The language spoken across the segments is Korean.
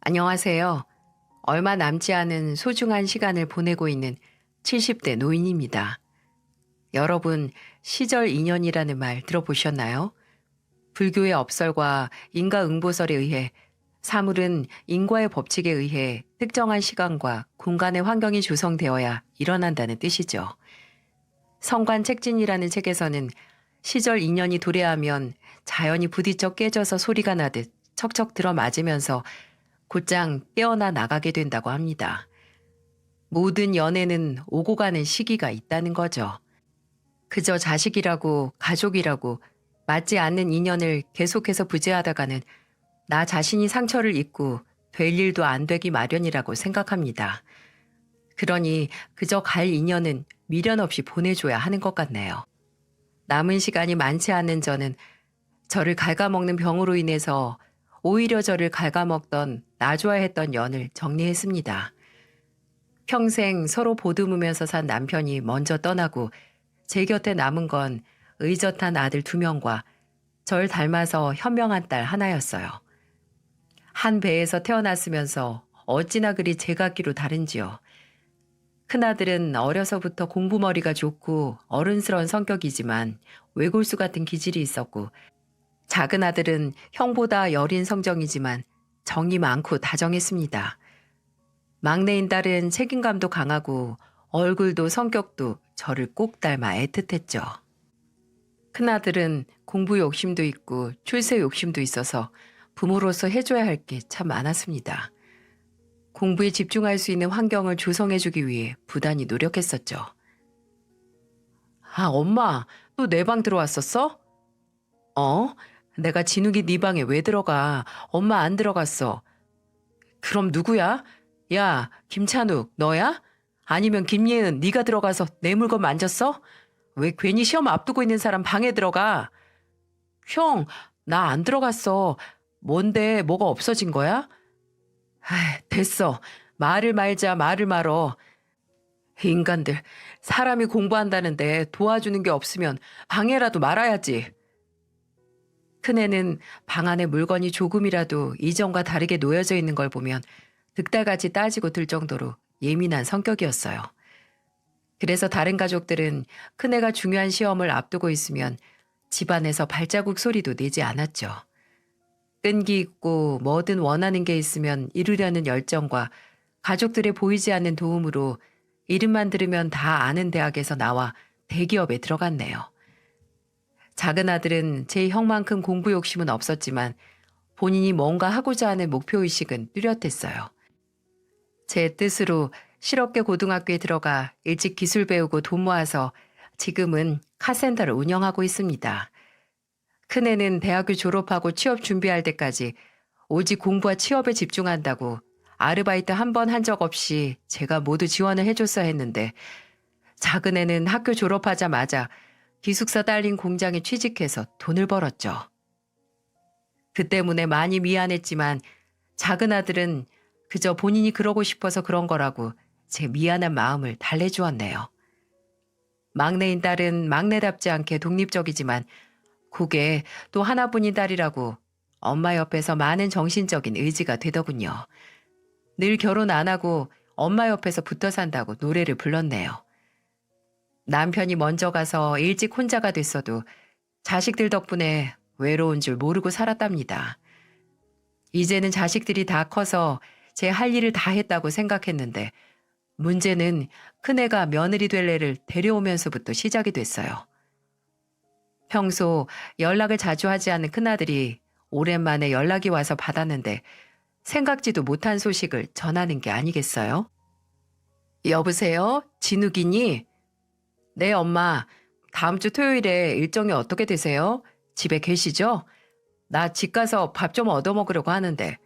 안녕하세요. 얼마 남지 않은 소중한 시간을 보내고 있는 70대 노인입니다. 여러분, 시절 인연이라는 말 들어보셨나요? 불교의 업설과 인과응보설에 의해 사물은 인과의 법칙에 의해 특정한 시간과 공간의 환경이 조성되어야 일어난다는 뜻이죠. 성관책진이라는 책에서는 시절 인연이 도래하면 자연이 부딪혀 깨져서 소리가 나듯 척척 들어맞으면서 곧장 깨어나 나가게 된다고 합니다. 모든 연애는 오고 가는 시기가 있다는 거죠. 그저 자식이라고 가족이라고 맞지 않는 인연을 계속해서 부재하다가는 나 자신이 상처를 입고 될 일도 안 되기 마련이라고 생각합니다. 그러니 그저 갈 인연은 미련 없이 보내줘야 하는 것 같네요. 남은 시간이 많지 않은 저는 저를 갉아먹는 병으로 인해서 오히려 저를 갉아먹던 나 좋아했던 연을 정리했습니다. 평생 서로 보듬으면서 산 남편이 먼저 떠나고 제 곁에 남은 건 의젓한 아들 2명과 절 닮아서 현명한 딸 하나였어요. 한 배에서 태어났으면서 어찌나 그리 제 같기로 다른지요. 큰아들은 어려서부터 공부머리가 좋고 어른스러운 성격이지만 외골수 같은 기질이 있었고, 작은 아들은 형보다 여린 성정이지만 정이 많고 다정했습니다. 막내인 딸은 책임감도 강하고 얼굴도 성격도 저를 꼭 닮아 애틋했죠. 큰아들은 공부 욕심도 있고 출세 욕심도 있어서 부모로서 해줘야 할 게 참 많았습니다. 공부에 집중할 수 있는 환경을 조성해주기 위해 부단히 노력했었죠. 아, 엄마, 또 내 방 들어왔었어? 어? 내가 진욱이 네 방에 왜 들어가? 엄마 안 들어갔어. 그럼 누구야? 야, 김찬욱, 너야? 아니면 김예은, 네가 들어가서 내 물건 만졌어? 왜 괜히 시험 앞두고 있는 사람 방에 들어가? 형, 나 안 들어갔어. 뭔데, 뭐가 없어진 거야? 아, 됐어. 말을 말자, 말을 말어. 인간들, 사람이 공부한다는데 도와주는 게 없으면 방해라도 말아야지. 큰애는 방 안에 물건이 조금이라도 이전과 다르게 놓여져 있는 걸 보면 득달같이 따지고 들 정도로 예민한 성격이었어요. 그래서 다른 가족들은 큰애가 중요한 시험을 앞두고 있으면 집안에서 발자국 소리도 내지 않았죠. 끈기 있고 뭐든 원하는 게 있으면 이루려는 열정과 가족들의 보이지 않는 도움으로 이름만 들으면 다 아는 대학에서 나와 대기업에 들어갔네요. 작은 아들은 제 형만큼 공부 욕심은 없었지만 본인이 뭔가 하고자 하는 목표의식은 뚜렷했어요. 제 뜻으로 실업계 고등학교에 들어가 일찍 기술 배우고 돈 모아서 지금은 카센터를 운영하고 있습니다. 큰애는 대학교 졸업하고 취업 준비할 때까지 오직 공부와 취업에 집중한다고 아르바이트 한 번 한 적 없이 제가 모두 지원을 해줬어야 했는데, 작은 애는 학교 졸업하자마자 기숙사 딸린 공장에 취직해서 돈을 벌었죠. 그 때문에 많이 미안했지만 작은 아들은 그저 본인이 그러고 싶어서 그런 거라고 제 미안한 마음을 달래주었네요. 막내인 딸은 막내답지 않게 독립적이지만 그게 또 하나뿐인 딸이라고 엄마 옆에서 많은 정신적인 의지가 되더군요. 늘 결혼 안 하고 엄마 옆에서 붙어 산다고 노래를 불렀네요. 남편이 먼저 가서 일찍 혼자가 됐어도 자식들 덕분에 외로운 줄 모르고 살았답니다. 이제는 자식들이 다 커서 제 할 일을 다 했다고 생각했는데, 문제는 큰애가 며느리 될 애를 데려오면서부터 시작이 됐어요. 평소 연락을 자주 하지 않는 큰아들이 오랜만에 연락이 와서 받았는데 생각지도 못한 소식을 전하는 게 아니겠어요? 여보세요? 진욱이니? 네, 엄마. 다음 주 토요일에 일정이 어떻게 되세요? 집에 계시죠? 나 집 가서 밥 좀 얻어먹으려고 하는데.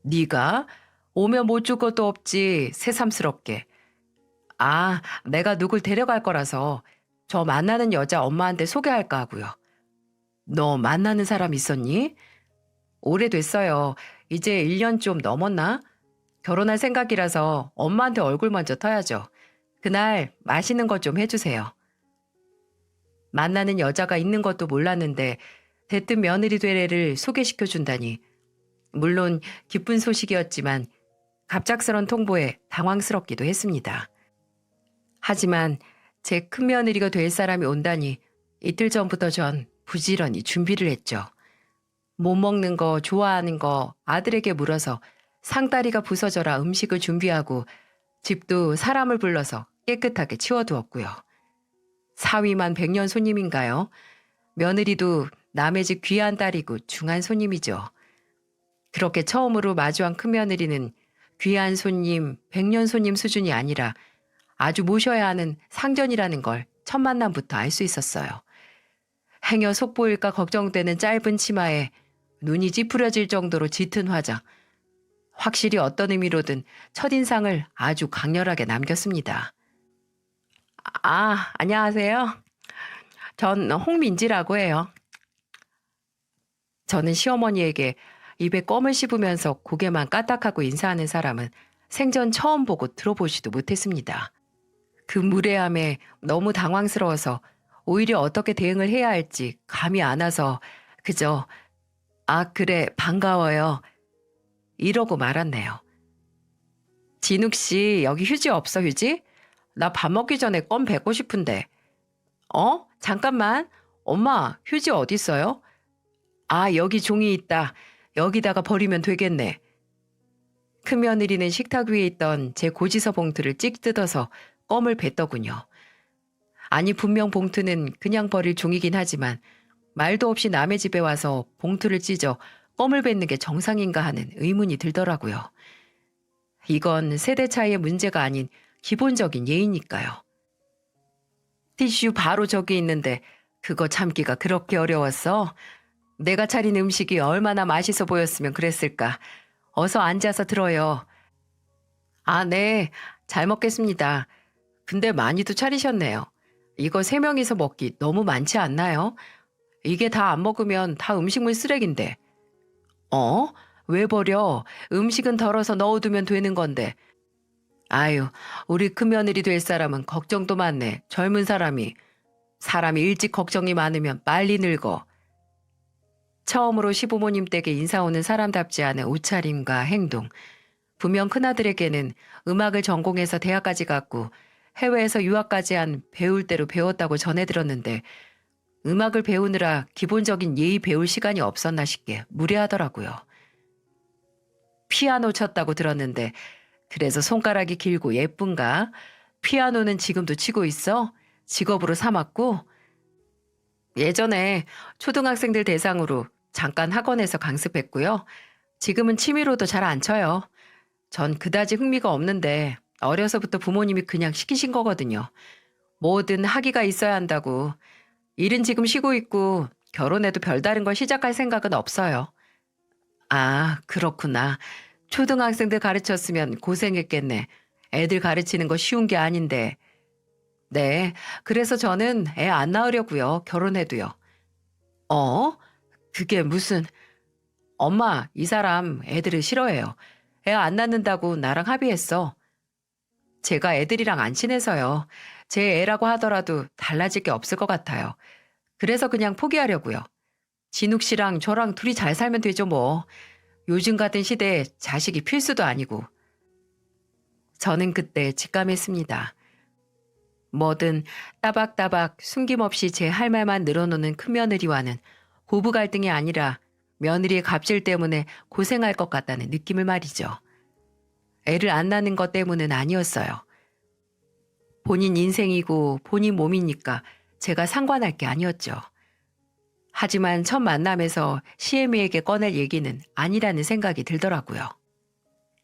네가? 오면 못 줄 것도 없지, 새삼스럽게. 아, 내가 누굴 데려갈 거라서 저 만나는 여자 엄마한테 소개할까 하고요. 너 만나는 사람 있었니? 오래됐어요. 이제 1년 좀 넘었나? 결혼할 생각이라서 엄마한테 얼굴 먼저 터야죠. 그날 맛있는 것 좀 해주세요. 만나는 여자가 있는 것도 몰랐는데 대뜸 며느리 될 애를 소개시켜 준다니. 물론 기쁜 소식이었지만 갑작스런 통보에 당황스럽기도 했습니다. 하지만 제 큰며느리가 될 사람이 온다니 이틀 전부터 전 부지런히 준비를 했죠. 못 먹는 거, 좋아하는 거 아들에게 물어서 상다리가 부서져라 음식을 준비하고 집도 사람을 불러서 깨끗하게 치워두었고요. 사위만 100년 손님인가요? 며느리도 남의 집 귀한 딸이고 중한 손님이죠. 그렇게 처음으로 마주한 큰며느리는 귀한 손님, 100년 손님 수준이 아니라 아주 모셔야 하는 상전이라는 걸 첫 만남부터 알 수 있었어요. 행여 속보일까 걱정되는 짧은 치마에 눈이 찌푸려질 정도로 짙은 화장. 확실히 어떤 의미로든 첫인상을 아주 강렬하게 남겼습니다. 안녕하세요. 전 홍민지라고 해요. 저는 시어머니에게 입에 껌을 씹으면서 고개만 까딱하고 인사하는 사람은 생전 처음 보고 들어보지도 못했습니다. 그 무례함에 너무 당황스러워서 오히려 어떻게 대응을 해야 할지 감이 안 와서 그저 그래 반가워요 이러고 말았네요. 진욱 씨 여기 휴지 없어 휴지? 나 밥 먹기 전에 껌 뱉고 싶은데. 잠깐만. 엄마 휴지 어디 있어요? 여기 종이 있다. 여기다가 버리면 되겠네. 큰며느리는 식탁 위에 있던 제 고지서 봉투를 찍 뜯어서 껌을 뱉더군요. 아니 분명 봉투는 그냥 버릴 종이긴 하지만 말도 없이 남의 집에 와서 봉투를 찢어 껌을 뱉는 게 정상인가 하는 의문이 들더라고요. 이건 세대 차이의 문제가 아닌 기본적인 예의니까요. 티슈 바로 저기 있는데 그거 참기가 그렇게 어려웠어? 내가 차린 음식이 얼마나 맛있어 보였으면 그랬을까. 어서 앉아서 들어요. 네. 잘 먹겠습니다. 근데 많이도 차리셨네요. 이거 3명이서 먹기 너무 많지 않나요? 이게 다 안 먹으면 다 음식물 쓰레기인데. 왜 버려? 음식은 덜어서 넣어두면 되는 건데. 아유, 우리 큰며느리 될 사람은 걱정도 많네. 젊은 사람이. 사람이 일찍 걱정이 많으면 빨리 늙어. 처음으로 시부모님 댁에 인사 오는 사람답지 않은 옷차림과 행동. 분명 큰아들에게는 음악을 전공해서 대학까지 갔고 해외에서 유학까지 한 배울 대로 배웠다고 전해 들었는데 음악을 배우느라 기본적인 예의 배울 시간이 없었나 싶게 무례하더라고요. 피아노 쳤다고 들었는데 그래서 손가락이 길고 예쁜가? 피아노는 지금도 치고 있어? 직업으로 삼았고? 예전에 초등학생들 대상으로 잠깐 학원에서 강습했고요. 지금은 취미로도 잘 안 쳐요. 전 그다지 흥미가 없는데 어려서부터 부모님이 그냥 시키신 거거든요. 뭐든 학위가 있어야 한다고. 일은 지금 쉬고 있고 결혼해도 별다른 걸 시작할 생각은 없어요. 그렇구나. 초등학생들 가르쳤으면 고생했겠네. 애들 가르치는 거 쉬운 게 아닌데. 네, 그래서 저는 애 안 낳으려고요. 결혼해도요. 그게 무슨... 엄마, 이 사람 애들을 싫어해요. 애 안 낳는다고 나랑 합의했어. 제가 애들이랑 안 친해서요. 제 애라고 하더라도 달라질 게 없을 것 같아요. 그래서 그냥 포기하려고요. 진욱 씨랑 저랑 둘이 잘 살면 되죠 뭐. 요즘 같은 시대에 자식이 필수도 아니고. 저는 그때 직감했습니다. 뭐든 따박따박 숨김없이 제 할 말만 늘어놓는 큰며느리와는 고부 갈등이 아니라 며느리의 갑질 때문에 고생할 것 같다는 느낌을 말이죠. 애를 안 낳는 것 때문은 아니었어요. 본인 인생이고 본인 몸이니까 제가 상관할 게 아니었죠. 하지만 첫 만남에서 시애미에게 꺼낼 얘기는 아니라는 생각이 들더라고요.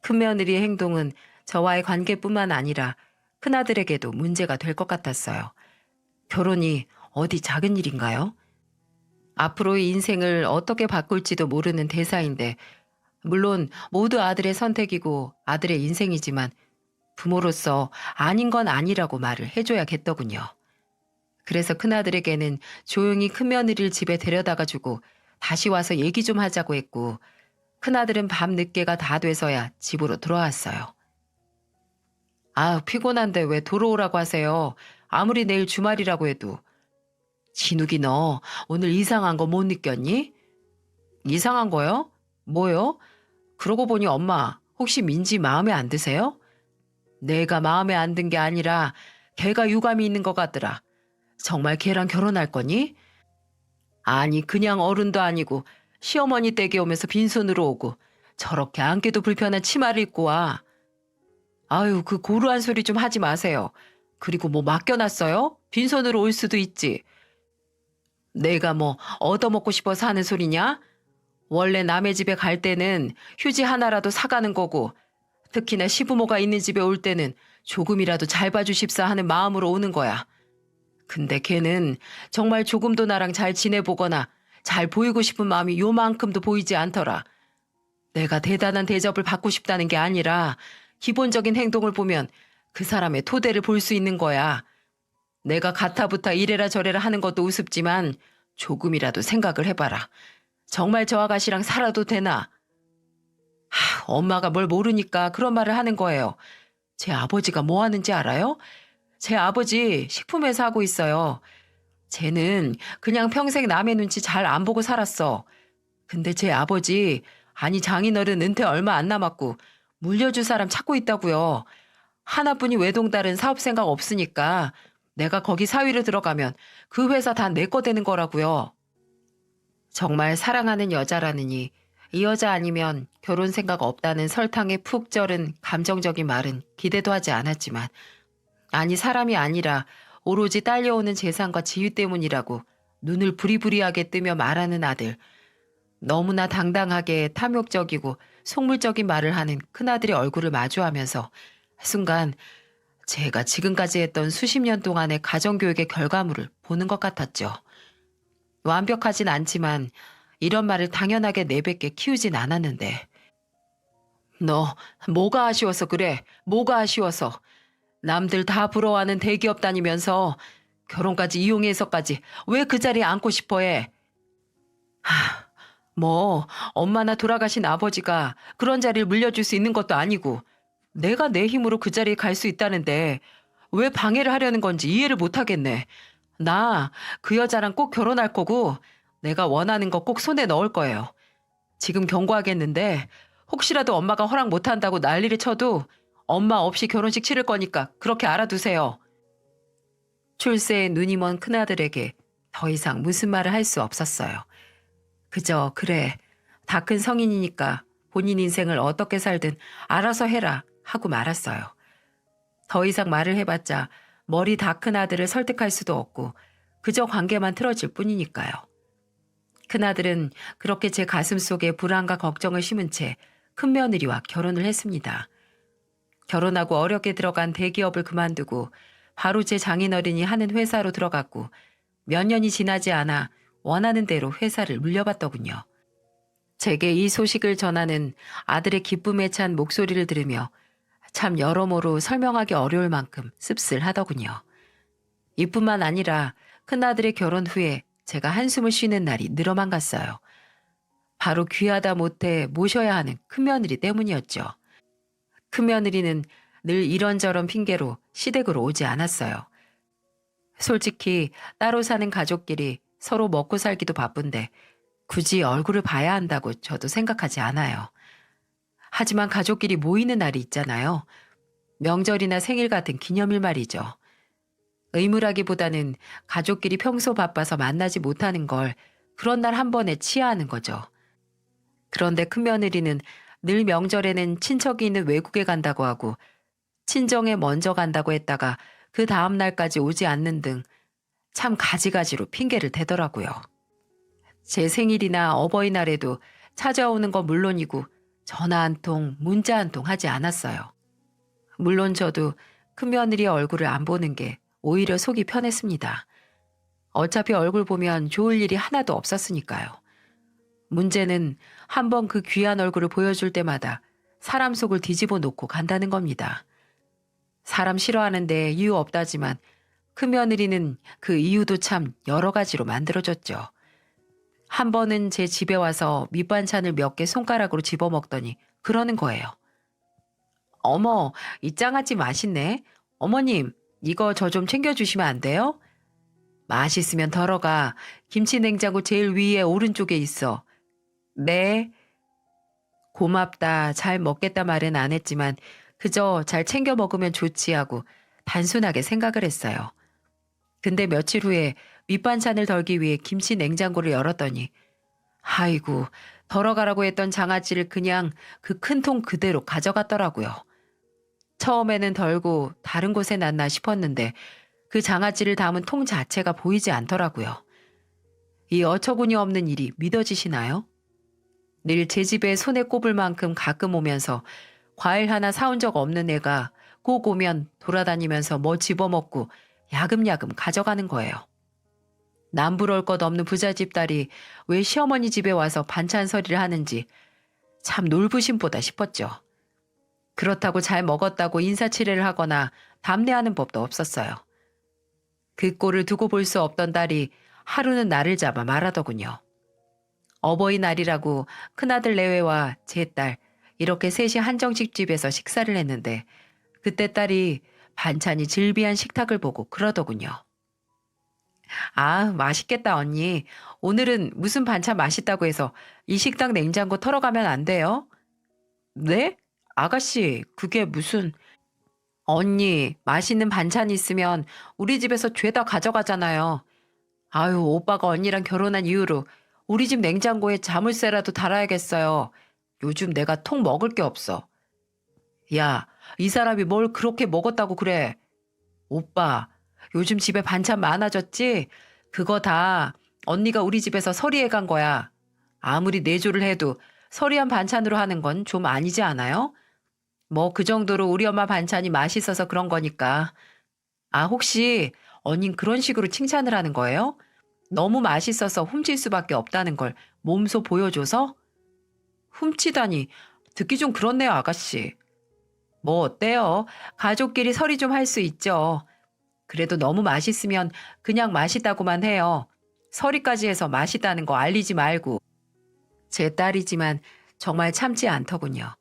큰며느리의 행동은 저와의 관계뿐만 아니라 큰아들에게도 문제가 될 것 같았어요. 결혼이 어디 작은 일인가요? 앞으로의 인생을 어떻게 바꿀지도 모르는 대사인데 물론 모두 아들의 선택이고 아들의 인생이지만 부모로서 아닌 건 아니라고 말을 해줘야겠더군요. 그래서 큰아들에게는 조용히 큰며느리를 집에 데려다가 주고 다시 와서 얘기 좀 하자고 했고 큰아들은 밤 늦게가 다 돼서야 집으로 돌아왔어요. 피곤한데 왜 돌아오라고 하세요. 아무리 내일 주말이라고 해도. 진욱이 너 오늘 이상한 거 못 느꼈니? 이상한 거요? 뭐요? 그러고 보니 엄마 혹시 민지 마음에 안 드세요? 내가 마음에 안 든 게 아니라 걔가 유감이 있는 것 같더라. 정말 걔랑 결혼할 거니? 아니 그냥 어른도 아니고 시어머니 댁에 오면서 빈손으로 오고 저렇게 안기도 불편한 치마를 입고 와. 아유 그 고루한 소리 좀 하지 마세요. 그리고 뭐 맡겨놨어요? 빈손으로 올 수도 있지. 내가 뭐 얻어먹고 싶어서 하는 소리냐? 원래 남의 집에 갈 때는 휴지 하나라도 사가는 거고 특히나 시부모가 있는 집에 올 때는 조금이라도 잘 봐주십사 하는 마음으로 오는 거야. 근데 걔는 정말 조금도 나랑 잘 지내보거나 잘 보이고 싶은 마음이 요만큼도 보이지 않더라. 내가 대단한 대접을 받고 싶다는 게 아니라 기본적인 행동을 보면 그 사람의 토대를 볼 수 있는 거야. 내가 가타부타 이래라 저래라 하는 것도 우습지만 조금이라도 생각을 해봐라. 정말 저 아가씨랑 살아도 되나? 엄마가 뭘 모르니까 그런 말을 하는 거예요. 제 아버지가 뭐 하는지 알아요? 제 아버지 식품회사 하고 있어요. 쟤는 그냥 평생 남의 눈치 잘 안 보고 살았어. 근데 제 아버지, 아니 장인어른 은퇴 얼마 안 남았고 물려줄 사람 찾고 있다고요. 하나뿐이 외동딸은 사업 생각 없으니까 내가 거기 사위로 들어가면 그 회사 다 내 거 되는 거라고요. 정말 사랑하는 여자라느니 이 여자 아니면 결혼 생각 없다는 설탕에 푹 절은 감정적인 말은 기대도 하지 않았지만 아니 사람이 아니라 오로지 딸려오는 재산과 지위 때문이라고 눈을 부리부리하게 뜨며 말하는 아들. 너무나 당당하게 탐욕적이고 속물적인 말을 하는 큰아들의 얼굴을 마주하면서 순간 제가 지금까지 했던 수십 년 동안의 가정교육의 결과물을 보는 것 같았죠. 완벽하진 않지만 이런 말을 당연하게 내뱉게 키우진 않았는데. 너 뭐가 아쉬워서 그래? 뭐가 아쉬워서? 남들 다 부러워하는 대기업 다니면서 결혼까지 이용해서까지 왜 그 자리에 앉고 싶어 해? 뭐 엄마나 돌아가신 아버지가 그런 자리를 물려줄 수 있는 것도 아니고 내가 내 힘으로 그 자리에 갈 수 있다는데 왜 방해를 하려는 건지 이해를 못 하겠네. 나 그 여자랑 꼭 결혼할 거고 내가 원하는 거 꼭 손에 넣을 거예요. 지금 경고하겠는데 혹시라도 엄마가 허락 못 한다고 난리를 쳐도 엄마 없이 결혼식 치를 거니까 그렇게 알아두세요. 출세에 눈이 먼 큰아들에게 더 이상 무슨 말을 할 수 없었어요. 그저 그래 다 큰 성인이니까 본인 인생을 어떻게 살든 알아서 해라 하고 말았어요. 더 이상 말을 해봤자 머리 다 큰 아들을 설득할 수도 없고 그저 관계만 틀어질 뿐이니까요. 큰아들은 그렇게 제 가슴 속에 불안과 걱정을 심은 채 큰며느리와 결혼을 했습니다. 결혼하고 어렵게 들어간 대기업을 그만두고 바로 제 장인어른이 하는 회사로 들어갔고 몇 년이 지나지 않아 원하는 대로 회사를 물려받더군요. 제게 이 소식을 전하는 아들의 기쁨에 찬 목소리를 들으며 참 여러모로 설명하기 어려울 만큼 씁쓸하더군요. 이뿐만 아니라 큰아들의 결혼 후에 제가 한숨을 쉬는 날이 늘어만 갔어요. 바로 귀하다 못해 모셔야 하는 큰며느리 때문이었죠. 큰며느리는 늘 이런저런 핑계로 시댁으로 오지 않았어요. 솔직히 따로 사는 가족끼리 서로 먹고 살기도 바쁜데 굳이 얼굴을 봐야 한다고 저도 생각하지 않아요. 하지만 가족끼리 모이는 날이 있잖아요. 명절이나 생일 같은 기념일 말이죠. 의무라기보다는 가족끼리 평소 바빠서 만나지 못하는 걸 그런 날 한 번에 치하하는 거죠. 그런데 큰며느리는 늘 명절에는 친척이 있는 외국에 간다고 하고 친정에 먼저 간다고 했다가 그 다음 날까지 오지 않는 등 참 가지가지로 핑계를 대더라고요. 제 생일이나 어버이날에도 찾아오는 건 물론이고 전화 한 통, 문자 한 통 하지 않았어요. 물론 저도 큰며느리의 얼굴을 안 보는 게 오히려 속이 편했습니다. 어차피 얼굴 보면 좋을 일이 하나도 없었으니까요. 문제는 한번 그 귀한 얼굴을 보여줄 때마다 사람 속을 뒤집어 놓고 간다는 겁니다. 사람 싫어하는데 이유 없다지만 큰며느리는 그 이유도 참 여러 가지로 만들어줬죠. 한 번은 제 집에 와서 밑반찬을 몇 개 손가락으로 집어먹더니 그러는 거예요. 어머, 이 장아찌 맛있네. 어머님, 이거 저 좀 챙겨주시면 안 돼요? 맛있으면 덜어가. 김치 냉장고 제일 위에 오른쪽에 있어. 네. 고맙다, 잘 먹겠다 말은 안 했지만 그저 잘 챙겨 먹으면 좋지 하고 단순하게 생각을 했어요. 근데 며칠 후에 밑반찬을 덜기 위해 김치 냉장고를 열었더니 아이고, 덜어가라고 했던 장아찌를 그냥 그 큰 통 그대로 가져갔더라고요. 처음에는 덜고 다른 곳에 놨나 싶었는데 그 장아찌를 담은 통 자체가 보이지 않더라고요. 이 어처구니 없는 일이 믿어지시나요? 늘 제 집에 손에 꼽을 만큼 가끔 오면서 과일 하나 사온 적 없는 애가 꼭 오면 돌아다니면서 뭐 집어먹고 야금야금 가져가는 거예요. 남부러울 것 없는 부잣집 딸이 왜 시어머니 집에 와서 반찬서리를 하는지 참 놀부심보다 싶었죠. 그렇다고 잘 먹었다고 인사치레를 하거나 담내하는 법도 없었어요. 그 꼴을 두고 볼 수 없던 딸이 하루는 나를 잡아 말하더군요. 어버이날이라고 큰아들 내외와 제 딸 이렇게 셋이 한정식 집에서 식사를 했는데 그때 딸이 반찬이 질비한 식탁을 보고 그러더군요. 아, 맛있겠다, 언니. 오늘은 무슨 반찬 맛있다고 해서 이 식당 냉장고 털어가면 안 돼요? 네? 아가씨, 그게 무슨... 언니, 맛있는 반찬 있으면 우리 집에서 죄다 가져가잖아요. 아유, 오빠가 언니랑 결혼한 이후로 우리 집 냉장고에 자물쇠라도 달아야겠어요. 요즘 내가 통 먹을 게 없어. 야, 이 사람이 뭘 그렇게 먹었다고 그래. 오빠, 요즘 집에 반찬 많아졌지? 그거 다 언니가 우리 집에서 서리해 간 거야. 아무리 내조를 해도 서리한 반찬으로 하는 건 좀 아니지 않아요? 뭐 그 정도로 우리 엄마 반찬이 맛있어서 그런 거니까. 아, 혹시 언닌 그런 식으로 칭찬을 하는 거예요? 너무 맛있어서 훔칠 수밖에 없다는 걸 몸소 보여줘서? 훔치다니, 듣기 좀 그렇네요, 아가씨. 뭐 어때요? 가족끼리 서리 좀 할 수 있죠. 그래도 너무 맛있으면 그냥 맛있다고만 해요. 서리까지 해서 맛있다는 거 알리지 말고. 제 딸이지만 정말 참지 않더군요.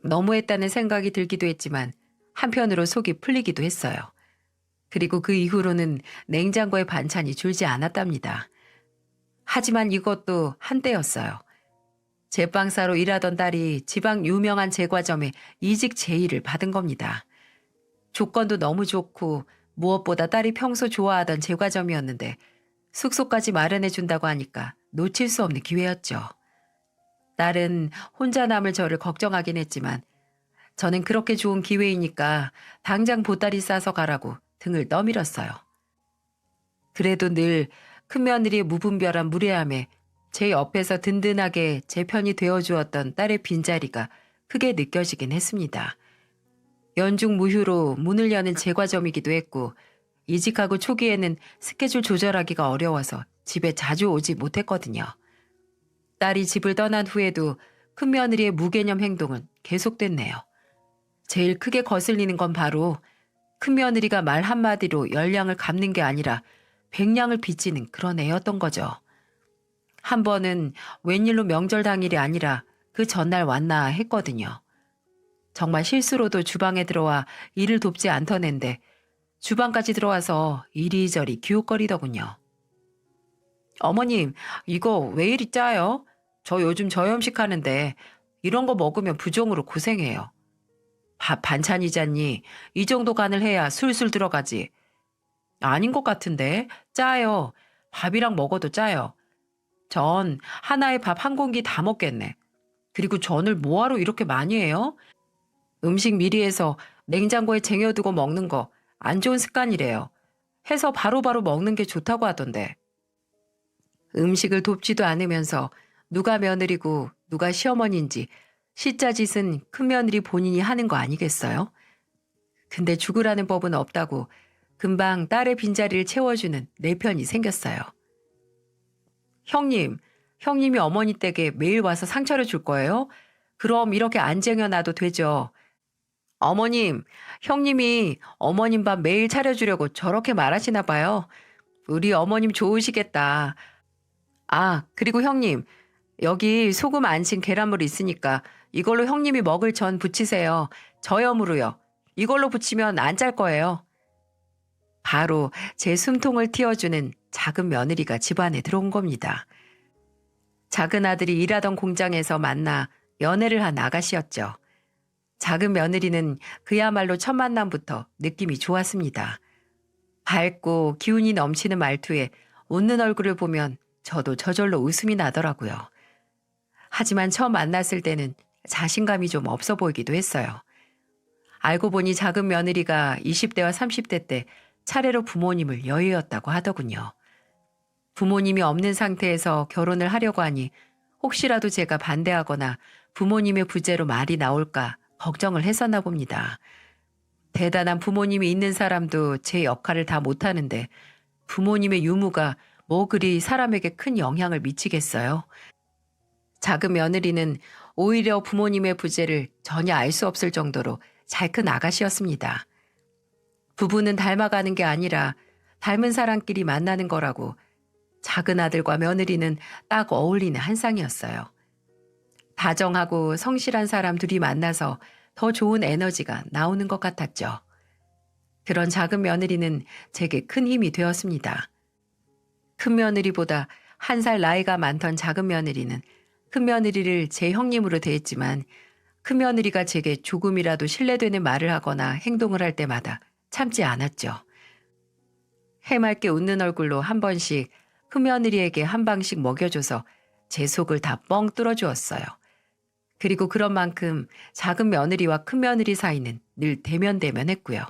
너무했다는 생각이 들기도 했지만 한편으로 속이 풀리기도 했어요. 그리고 그 이후로는 냉장고에 반찬이 줄지 않았답니다. 하지만 이것도 한때였어요. 제빵사로 일하던 딸이 지방 유명한 제과점에 이직 제의를 받은 겁니다. 조건도 너무 좋고 무엇보다 딸이 평소 좋아하던 제과점이었는데 숙소까지 마련해 준다고 하니까 놓칠 수 없는 기회였죠. 딸은 혼자 남을 저를 걱정하긴 했지만 저는 그렇게 좋은 기회이니까 당장 보따리 싸서 가라고 등을 떠밀었어요. 그래도 늘 큰며느리의 무분별한 무례함에 제 옆에서 든든하게 제 편이 되어주었던 딸의 빈자리가 크게 느껴지긴 했습니다. 연중 무휴로 문을 여는 제과점이기도 했고 이직하고 초기에는 스케줄 조절하기가 어려워서 집에 자주 오지 못했거든요. 딸이 집을 떠난 후에도 큰며느리의 무개념 행동은 계속됐네요. 제일 크게 거슬리는 건 바로 큰며느리가 말 한마디로 열량을 갚는 게 아니라 백량을 빚지는 그런 애였던 거죠. 한 번은 웬일로 명절 당일이 아니라 그 전날 왔나 했거든요. 정말 실수로도 주방에 들어와 일을 돕지 않던 앤데 주방까지 들어와서 이리저리 기웃거리더군요. 어머님, 이거 왜 이리 짜요? 저 요즘 저염식 하는데 이런 거 먹으면 부종으로 고생해요. 밥 반찬이잖니. 이 정도 간을 해야 술술 들어가지. 아닌 것 같은데 짜요. 밥이랑 먹어도 짜요. 전 하나에 밥 한 공기 다 먹겠네. 그리고 전을 뭐하러 이렇게 많이 해요? 음식 미리 해서 냉장고에 쟁여두고 먹는 거 안 좋은 습관이래요. 해서 바로바로 먹는 게 좋다고 하던데. 음식을 돕지도 않으면서 누가 며느리고 누가 시어머니인지 시자짓은 큰며느리 본인이 하는 거 아니겠어요? 근데 죽으라는 법은 없다고 금방 딸의 빈자리를 채워주는 내 편이 생겼어요. 형님이 어머니 댁에 매일 와서 상처를 줄 거예요? 그럼 이렇게 안 쟁여놔도 되죠. 어머님, 형님이 어머님 밥 매일 차려주려고 저렇게 말하시나 봐요. 우리 어머님 좋으시겠다. 아, 그리고 형님, 여기 소금 안 친 계란물 있으니까 이걸로 형님이 먹을 전 부치세요. 저염으로요. 이걸로 부치면 안 짤 거예요. 바로 제 숨통을 틔워주는 작은 며느리가 집안에 들어온 겁니다. 작은 아들이 일하던 공장에서 만나 연애를 한 아가씨였죠. 작은 며느리는 그야말로 첫 만남부터 느낌이 좋았습니다. 밝고 기운이 넘치는 말투에 웃는 얼굴을 보면 저도 저절로 웃음이 나더라고요. 하지만 처음 만났을 때는 자신감이 좀 없어 보이기도 했어요. 알고 보니 작은 며느리가 20대와 30대 때 차례로 부모님을 여의었다고 하더군요. 부모님이 없는 상태에서 결혼을 하려고 하니 혹시라도 제가 반대하거나 부모님의 부재로 말이 나올까 걱정을 했었나 봅니다. 대단한 부모님이 있는 사람도 제 역할을 다 못하는데 부모님의 유무가 뭐 그리 사람에게 큰 영향을 미치겠어요? 작은 며느리는 오히려 부모님의 부재를 전혀 알 수 없을 정도로 잘 큰 아가씨였습니다. 부부는 닮아가는 게 아니라 닮은 사람끼리 만나는 거라고 작은 아들과 며느리는 딱 어울리는 한 쌍이었어요. 다정하고 성실한 사람 둘이 만나서 더 좋은 에너지가 나오는 것 같았죠. 그런 작은 며느리는 제게 큰 힘이 되었습니다. 큰 며느리보다 한 살 나이가 많던 작은 며느리는 큰 며느리를 제 형님으로 대했지만 큰 며느리가 제게 조금이라도 신뢰되는 말을 하거나 행동을 할 때마다 참지 않았죠. 해맑게 웃는 얼굴로 한 번씩 큰 며느리에게 한 방씩 먹여줘서 제 속을 다 뻥 뚫어주었어요. 그리고 그런 만큼 작은 며느리와 큰 며느리 사이는 늘 대면대면했고요.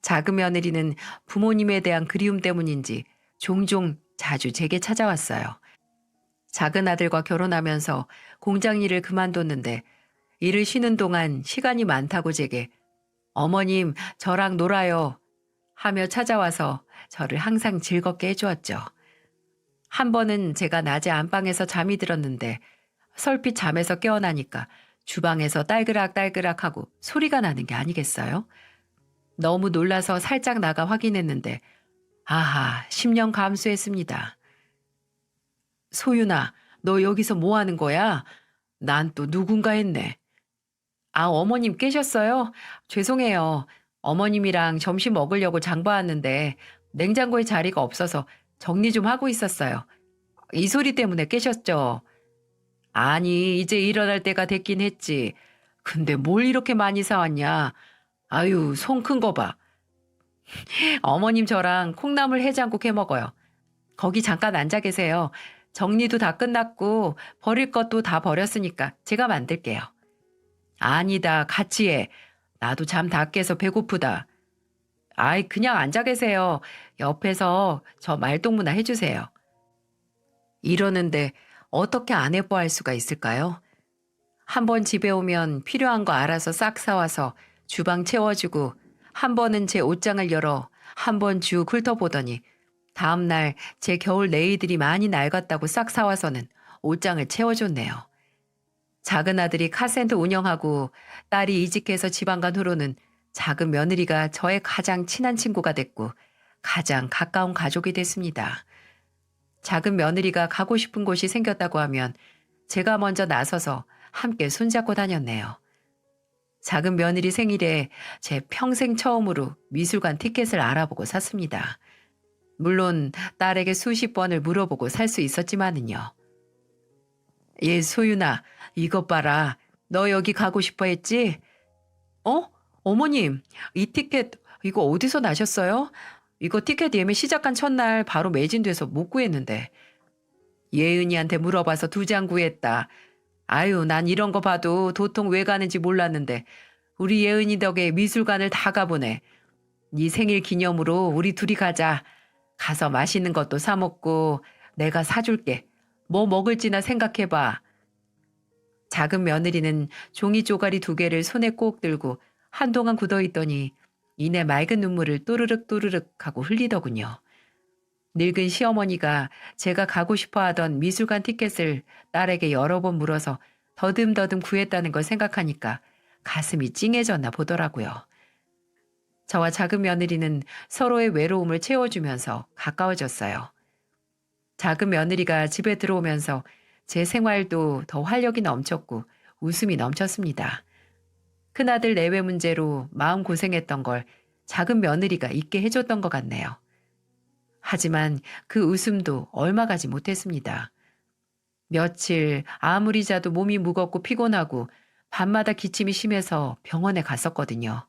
작은 며느리는 부모님에 대한 그리움 때문인지 종종 자주 제게 찾아왔어요. 작은 아들과 결혼하면서 공장 일을 그만뒀는데 일을 쉬는 동안 시간이 많다고 제게 어머님 저랑 놀아요 하며 찾아와서 저를 항상 즐겁게 해주었죠. 한 번은 제가 낮에 안방에서 잠이 들었는데 설핏 잠에서 깨어나니까 주방에서 딸그락딸그락 하고 소리가 나는 게 아니겠어요? 너무 놀라서 살짝 나가 확인했는데 아하 10년 감수했습니다. 소윤아 너 여기서 뭐 하는 거야? 난 또 누군가 했네. 아 어머님 깨셨어요? 죄송해요. 어머님이랑 점심 먹으려고 장 봐왔는데 냉장고에 자리가 없어서 정리 좀 하고 있었어요. 이 소리 때문에 깨셨죠? 아니 이제 일어날 때가 됐긴 했지. 근데 뭘 이렇게 많이 사왔냐? 아유 손 큰 거 봐. 어머님 저랑 콩나물 해장국 해 먹어요. 거기 잠깐 앉아 계세요. 정리도 다 끝났고 버릴 것도 다 버렸으니까 제가 만들게요. 아니다 같이 해. 나도 잠 다 깨서 배고프다. 아이 그냥 앉아 계세요. 옆에서 저 말동무나 해주세요. 이러는데 어떻게 안 예뻐할 수가 있을까요? 한 번 집에 오면 필요한 거 알아서 싹 사와서 주방 채워주고 한 번은 제 옷장을 열어 한 번 쭉 훑어보더니 다음날 제 겨울 네이들이 많이 낡았다고 싹 사와서는 옷장을 채워줬네요. 작은 아들이 카센터 운영하고 딸이 이직해서 지방 간 후로는 작은 며느리가 저의 가장 친한 친구가 됐고 가장 가까운 가족이 됐습니다. 작은 며느리가 가고 싶은 곳이 생겼다고 하면 제가 먼저 나서서 함께 손잡고 다녔네요. 작은 며느리 생일에 제 평생 처음으로 미술관 티켓을 알아보고 샀습니다. 물론 딸에게 수십 번을 물어보고 살 수 있었지만은요. 예, 소윤아, 이것 봐라. 너 여기 가고 싶어 했지? 어? 어머님, 이 티켓 이거 어디서 나셨어요? 이거 티켓 예매 시작한 첫날 바로 매진돼서 못 구했는데. 예은이한테 물어봐서 2장 구했다. 아유, 난 이런 거 봐도 도통 왜 가는지 몰랐는데 우리 예은이 덕에 미술관을 다 가보네. 네 생일 기념으로 우리 둘이 가자. 가서 맛있는 것도 사 먹고 내가 사줄게. 뭐 먹을지나 생각해봐. 작은 며느리는 종이 쪼가리 2개를 손에 꼭 들고 한동안 굳어있더니 이내 맑은 눈물을 또르륵 또르륵 하고 흘리더군요. 늙은 시어머니가 제가 가고 싶어 하던 미술관 티켓을 딸에게 여러 번 물어서 더듬더듬 구했다는 걸 생각하니까 가슴이 찡해졌나 보더라고요. 저와 작은 며느리는 서로의 외로움을 채워주면서 가까워졌어요. 작은 며느리가 집에 들어오면서 제 생활도 더 활력이 넘쳤고 웃음이 넘쳤습니다. 큰아들 내외 문제로 마음고생했던 걸 작은 며느리가 있게 해줬던 것 같네요. 하지만 그 웃음도 얼마 가지 못했습니다. 며칠 아무리 자도 몸이 무겁고 피곤하고 밤마다 기침이 심해서 병원에 갔었거든요.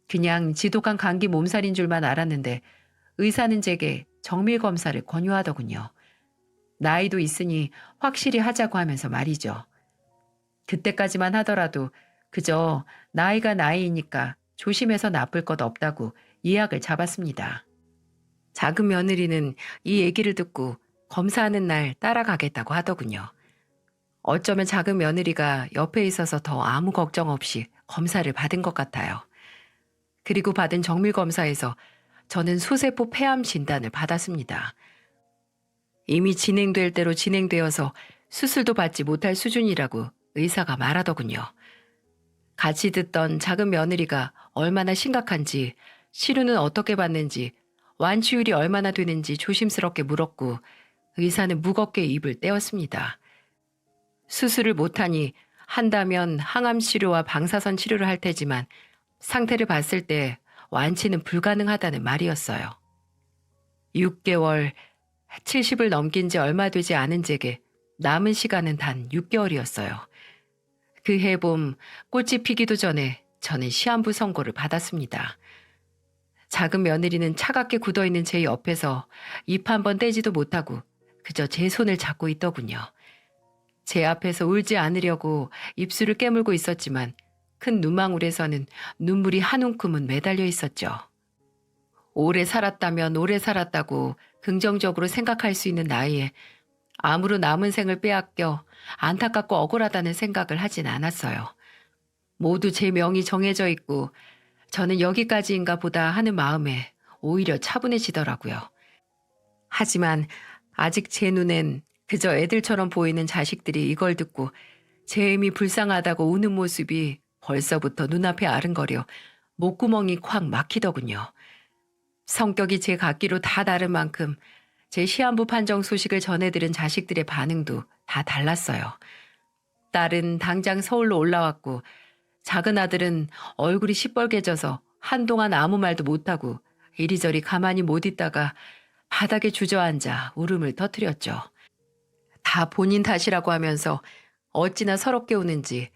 그냥 지독한 감기 몸살인 줄만 알았는데 의사는 제게 정밀 검사를 권유하더군요. 나이도 있으니 확실히 하자고 하면서 말이죠. 그때까지만 하더라도 그저 나이가 나이니까 조심해서 나쁠 것 없다고 예약을 잡았습니다. 작은 며느리는 이 얘기를 듣고 검사하는 날 따라가겠다고 하더군요. 어쩌면 작은 며느리가 옆에 있어서 더 아무 걱정 없이 검사를 받은 것 같아요. 그리고 받은 정밀 검사에서 저는 소세포 폐암 진단을 받았습니다. 이미 진행될 대로 진행되어서 수술도 받지 못할 수준이라고 의사가 말하더군요. 같이 듣던 작은 며느리가 얼마나 심각한지, 치료는 어떻게 받는지, 완치율이 얼마나 되는지 조심스럽게 물었고 의사는 무겁게 입을 떼었습니다. 수술을 못하니 한다면 항암 치료와 방사선 치료를 할 테지만 상태를 봤을 때 완치는 불가능하다는 말이었어요. 6개월, 70을 넘긴 지 얼마 되지 않은 제게 남은 시간은 단 6개월이었어요. 그 해봄 꽃이 피기도 전에 저는 시한부 선고를 받았습니다. 작은 며느리는 차갑게 굳어있는 제 옆에서 입 한 번 떼지도 못하고 그저 제 손을 잡고 있더군요. 제 앞에서 울지 않으려고 입술을 깨물고 있었지만 큰 눈망울에서는 눈물이 한 움큼은 매달려 있었죠. 오래 살았다면 오래 살았다고 긍정적으로 생각할 수 있는 나이에 암으로 남은 생을 빼앗겨 안타깝고 억울하다는 생각을 하진 않았어요. 모두 제 명이 정해져 있고 저는 여기까지인가 보다 하는 마음에 오히려 차분해지더라고요. 하지만 아직 제 눈엔 그저 애들처럼 보이는 자식들이 이걸 듣고 제 애미 불쌍하다고 우는 모습이 벌써부터 눈앞에 아른거려 목구멍이 콱 막히더군요. 성격이 제 같기로 다 다른 만큼 제 시한부 판정 소식을 전해들은 자식들의 반응도 다 달랐어요. 딸은 당장 서울로 올라왔고 작은 아들은 얼굴이 시뻘개져서 한동안 아무 말도 못하고 이리저리 가만히 못 있다가 바닥에 주저앉아 울음을 터뜨렸죠. 다 본인 탓이라고 하면서 어찌나 서럽게 우는지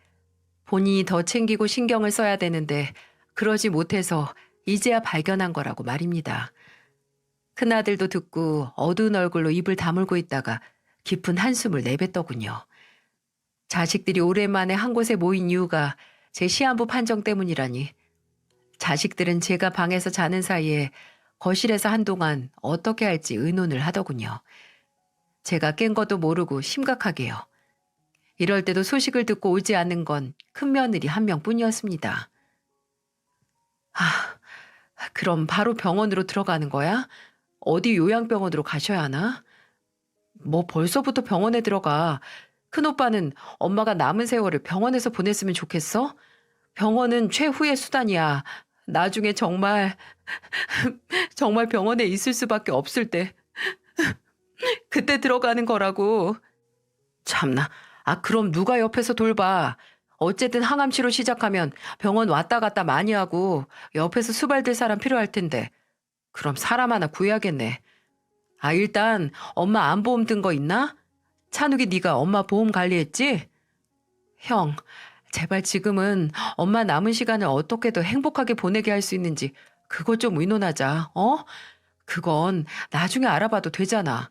본인이 더 챙기고 신경을 써야 되는데 그러지 못해서 이제야 발견한 거라고 말입니다. 큰아들도 듣고 어두운 얼굴로 입을 다물고 있다가 깊은 한숨을 내뱉더군요. 자식들이 오랜만에 한 곳에 모인 이유가 제 시한부 판정 때문이라니. 자식들은 제가 방에서 자는 사이에 거실에서 한동안 어떻게 할지 의논을 하더군요. 제가 깬 것도 모르고 심각하게요. 이럴 때도 소식을 듣고 오지 않는 건 큰며느리 한 명뿐이었습니다. 그럼 바로 병원으로 들어가는 거야? 어디 요양병원으로 가셔야 하나? 뭐 벌써부터 병원에 들어가. 큰오빠는 엄마가 남은 세월을 병원에서 보냈으면 좋겠어? 병원은 최후의 수단이야. 나중에 정말 병원에 있을 수밖에 없을 때 그때 들어가는 거라고. 참나. 그럼 누가 옆에서 돌봐. 어쨌든 항암 치료 시작하면 병원 왔다 갔다 많이 하고 옆에서 수발들 사람 필요할 텐데. 그럼 사람 하나 구해야겠네. 일단 엄마 암보험 든 거 있나? 찬욱이 네가 엄마 보험 관리했지? 형, 제발 지금은 엄마 남은 시간을 어떻게 더 행복하게 보내게 할 수 있는지 그것 좀 의논하자. 그건 나중에 알아봐도 되잖아.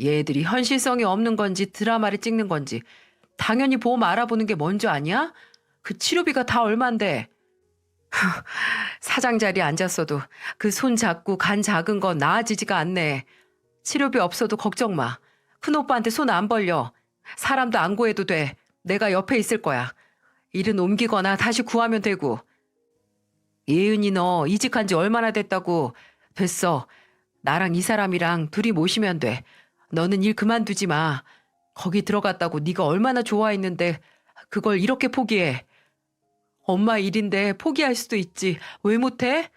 얘들이 현실성이 없는 건지 드라마를 찍는 건지 당연히 보험 알아보는 게 먼저 아니야? 그 치료비가 다 얼만데. 사장 자리에 앉았어도 그 손 작고 간 작은 거 나아지지가 않네. 치료비 없어도 걱정 마. 큰오빠한테 손 안 벌려. 사람도 안 구해도 돼. 내가 옆에 있을 거야. 일은 옮기거나 다시 구하면 되고. 예은이 너 이직한 지 얼마나 됐다고. 됐어. 나랑 이 사람이랑 둘이 모시면 돼. 너는 일 그만두지 마. 거기 들어갔다고 네가 얼마나 좋아했는데 그걸 이렇게 포기해. 엄마 일인데 포기할 수도 있지. 왜 못해?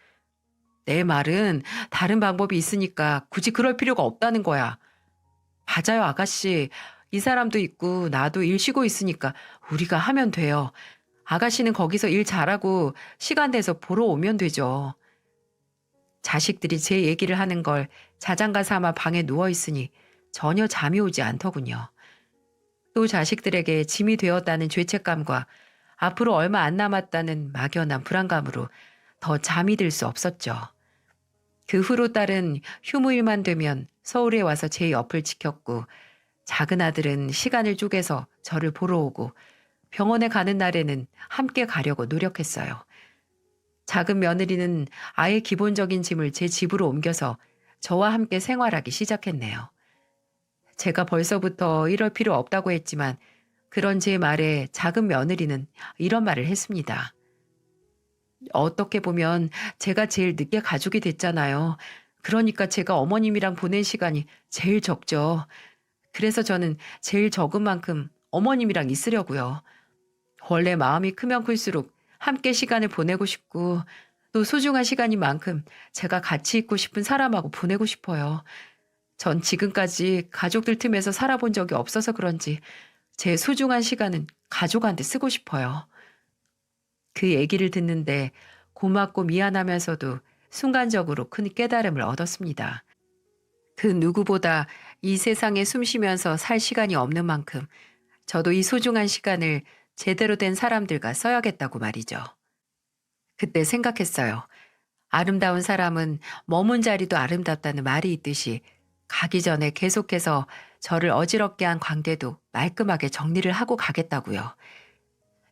내 말은 다른 방법이 있으니까 굳이 그럴 필요가 없다는 거야. 맞아요, 아가씨. 이 사람도 있고 나도 일 쉬고 있으니까 우리가 하면 돼요. 아가씨는 거기서 일 잘하고 시간 돼서 보러 오면 되죠. 자식들이 제 얘기를 하는 걸 자장가 삼아 방에 누워 있으니 전혀 잠이 오지 않더군요. 또 자식들에게 짐이 되었다는 죄책감과 앞으로 얼마 안 남았다는 막연한 불안감으로 더 잠이 들 수 없었죠. 그 후로 딸은 휴무일만 되면 서울에 와서 제 옆을 지켰고 작은 아들은 시간을 쪼개서 저를 보러 오고 병원에 가는 날에는 함께 가려고 노력했어요. 작은 며느리는 아예 기본적인 짐을 제 집으로 옮겨서 저와 함께 생활하기 시작했네요. 제가 벌써부터 이럴 필요 없다고 했지만 그런 제 말에 작은 며느리는 이런 말을 했습니다. 어떻게 보면 제가 제일 늦게 가족이 됐잖아요. 그러니까 제가 어머님이랑 보낸 시간이 제일 적죠. 그래서 저는 제일 적은 만큼 어머님이랑 있으려고요. 원래 마음이 크면 클수록 함께 시간을 보내고 싶고 또 소중한 시간인 만큼 제가 같이 있고 싶은 사람하고 보내고 싶어요. 전 지금까지 가족들 틈에서 살아본 적이 없어서 그런지 제 소중한 시간은 가족한테 쓰고 싶어요. 그 얘기를 듣는데 고맙고 미안하면서도 순간적으로 큰 깨달음을 얻었습니다. 그 누구보다 이 세상에 숨 쉬면서 살 시간이 없는 만큼 저도 이 소중한 시간을 제대로 된 사람들과 써야겠다고 말이죠. 그때 생각했어요. 아름다운 사람은 머문 자리도 아름답다는 말이 있듯이 가기 전에 계속해서 저를 어지럽게 한 관계도 말끔하게 정리를 하고 가겠다고요.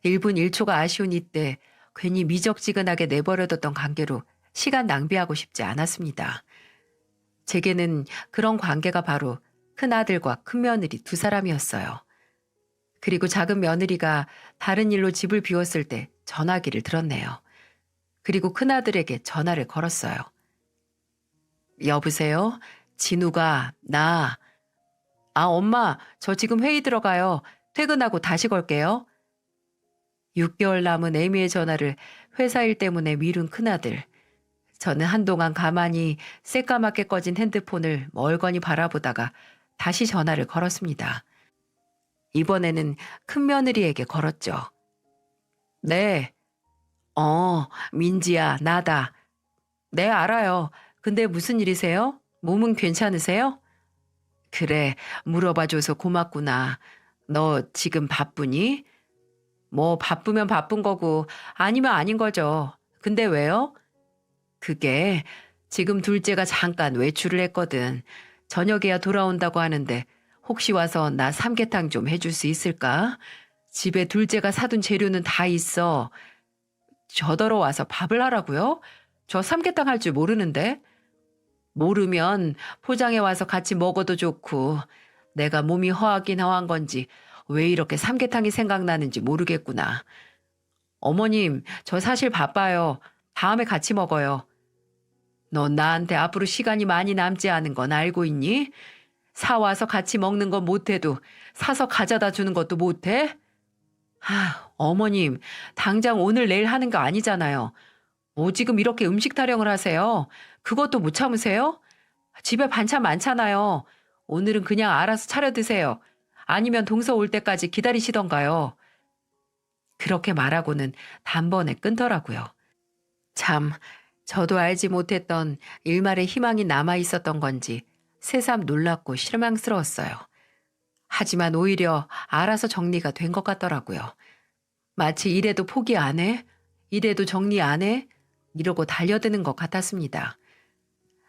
1분 1초가 아쉬운 이때 괜히 미적지근하게 내버려뒀던 관계로 시간 낭비하고 싶지 않았습니다. 제게는 그런 관계가 바로 큰아들과 큰며느리 두 사람이었어요. 그리고 작은 며느리가 다른 일로 집을 비웠을 때 전화기를 들었네요. 그리고 큰아들에게 전화를 걸었어요. 여보세요? 진우가 엄마, 저 지금 회의 들어가요. 퇴근하고 다시 걸게요. 6개월 남은 애미의 전화를 회사 일 때문에 미룬 큰아들. 저는 한동안 가만히 새까맣게 꺼진 핸드폰을 멀거니 바라보다가 다시 전화를 걸었습니다. 이번에는 큰며느리에게 걸었죠. 네. 민지야, 나다. 네, 알아요. 근데 무슨 일이세요? 몸은 괜찮으세요? 그래, 물어봐줘서 고맙구나. 너 지금 바쁘니? 뭐 바쁘면 바쁜 거고 아니면 아닌 거죠. 근데 왜요? 그게 지금 둘째가 잠깐 외출을 했거든. 저녁에야 돌아온다고 하는데 혹시 와서 나 삼계탕 좀 해줄 수 있을까? 집에 둘째가 사둔 재료는 다 있어. 저더러 와서 밥을 하라고요? 저 삼계탕 할 줄 모르는데. 모르면 포장해 와서 같이 먹어도 좋고 내가 몸이 허하긴 허한 건지 왜 이렇게 삼계탕이 생각나는지 모르겠구나. 어머님, 저 사실 바빠요. 다음에 같이 먹어요. 넌 나한테 앞으로 시간이 많이 남지 않은 건 알고 있니? 사와서 같이 먹는 건 못해도 사서 가져다 주는 것도 못해? 어머님, 당장 오늘 내일 하는 거 아니잖아요. 뭐 지금 이렇게 음식 타령을 하세요? 그것도 못 참으세요? 집에 반찬 많잖아요. 오늘은 그냥 알아서 차려 드세요. 아니면 동서 올 때까지 기다리시던가요. 그렇게 말하고는 단번에 끊더라고요. 참, 저도 알지 못했던 일말의 희망이 남아 있었던 건지 새삼 놀랍고 실망스러웠어요. 하지만 오히려 알아서 정리가 된 것 같더라고요. 마치 이래도 포기 안 해? 이래도 정리 안 해? 이러고 달려드는 것 같았습니다.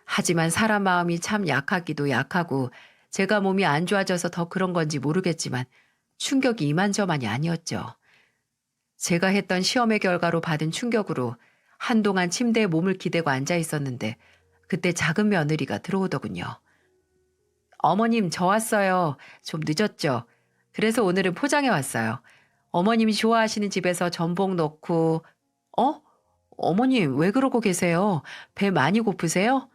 하지만 사람 마음이 참 약하기도 약하고 제가 몸이 안 좋아져서 더 그런 건지 모르겠지만 충격이 이만저만이 아니었죠. 제가 했던 시험의 결과로 받은 충격으로 한동안 침대에 몸을 기대고 앉아 있었는데 그때 작은 며느리가 들어오더군요. 어머님, 저 왔어요. 좀 늦었죠? 그래서 오늘은 포장해 왔어요. 어머님이 좋아하시는 집에서 전복 넣고, 어머님, 왜 그러고 계세요? 배 많이 고프세요?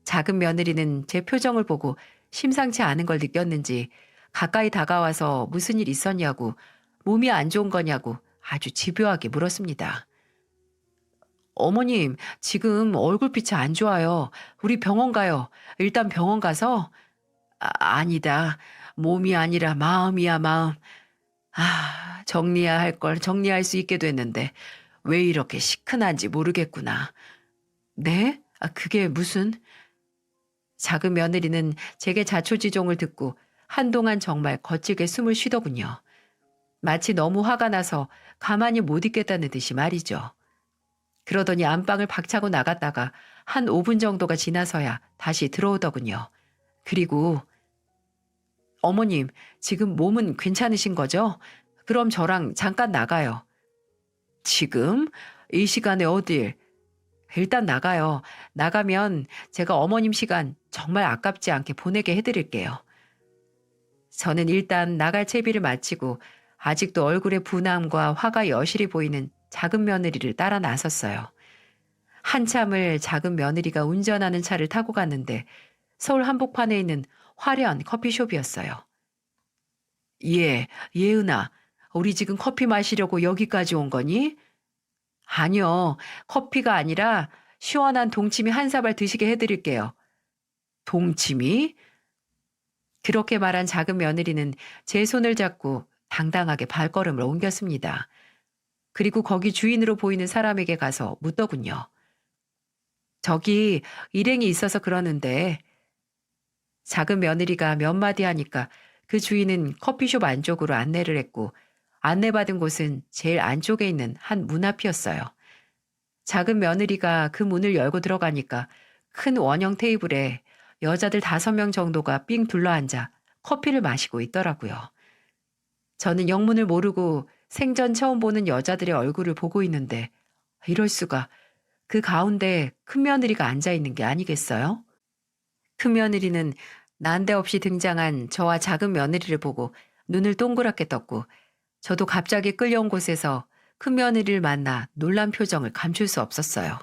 작은 며느리는 제 표정을 보고 심상치 않은 걸 느꼈는지 가까이 다가와서 무슨 일 있었냐고, 몸이 안 좋은 거냐고 아주 집요하게 물었습니다. 어머님, 지금 얼굴빛이 안 좋아요. 우리 병원 가요. 일단 병원 가서, 아니다. 몸이 아니라 마음이야, 마음. 정리해야 할 걸 정리할 수 있게 됐는데 왜 이렇게 시큰한지 모르겠구나. 네? 그게 무슨? 작은 며느리는 제게 자초지종을 듣고 한동안 정말 거칠게 숨을 쉬더군요. 마치 너무 화가 나서 가만히 못 있겠다는 듯이 말이죠. 그러더니 안방을 박차고 나갔다가 한 5분 정도가 지나서야 다시 들어오더군요. 그리고 어머님, 지금 몸은 괜찮으신 거죠? 그럼 저랑 잠깐 나가요. 지금? 이 시간에 어딜? 일단 나가요. 나가면 제가 어머님 시간 정말 아깝지 않게 보내게 해드릴게요. 저는 일단 나갈 채비를 마치고 아직도 얼굴에 분함과 화가 여실히 보이는 작은 며느리를 따라 나섰어요. 한참을 작은 며느리가 운전하는 차를 타고 갔는데 서울 한복판에 있는 화려한 커피숍이었어요. 예, 예은아, 우리 지금 커피 마시려고 여기까지 온 거니? 아니요, 커피가 아니라 시원한 동치미 한 사발 드시게 해드릴게요. 동치미? 그렇게 말한 작은 며느리는 제 손을 잡고 당당하게 발걸음을 옮겼습니다. 그리고 거기 주인으로 보이는 사람에게 가서 묻더군요. 저기 일행이 있어서 그러는데 작은 며느리가 몇 마디 하니까 그 주인은 커피숍 안쪽으로 안내를 했고 안내받은 곳은 제일 안쪽에 있는 한 문 앞이었어요. 작은 며느리가 그 문을 열고 들어가니까 큰 원형 테이블에 여자들 5명 정도가 삥 둘러앉아 커피를 마시고 있더라고요. 저는 영문을 모르고 생전 처음 보는 여자들의 얼굴을 보고 있는데 이럴 수가 그 가운데 큰 며느리가 앉아 있는 게 아니겠어요? 큰 며느리는 난데없이 등장한 저와 작은 며느리를 보고 눈을 동그랗게 떴고 저도 갑자기 끌려온 곳에서 큰 며느리를 만나 놀란 표정을 감출 수 없었어요.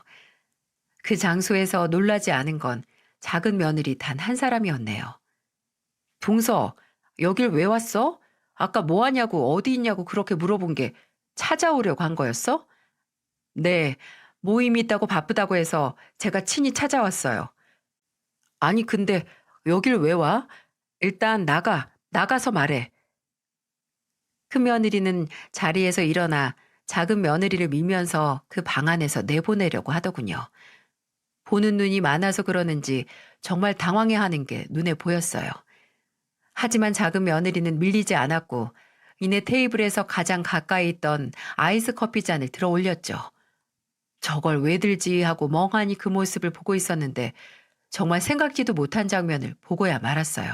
그 장소에서 놀라지 않은 건 작은 며느리 단 한 사람이었네요. 동서, 여길 왜 왔어? 아까 뭐 하냐고 어디 있냐고 그렇게 물어본 게 찾아오려고 한 거였어? 네, 모임이 있다고 바쁘다고 해서 제가 친히 찾아왔어요. 아니, 근데 여길 왜 와? 일단 나가서 말해. 큰 며느리는 자리에서 일어나 작은 며느리를 밀면서 그 방 안에서 내보내려고 하더군요. 보는 눈이 많아서 그러는지 정말 당황해하는 게 눈에 보였어요. 하지만 작은 며느리는 밀리지 않았고 이내 테이블에서 가장 가까이 있던 아이스 커피 잔을 들어 올렸죠. 저걸 왜 들지 하고 멍하니 그 모습을 보고 있었는데 정말 생각지도 못한 장면을 보고야 말았어요.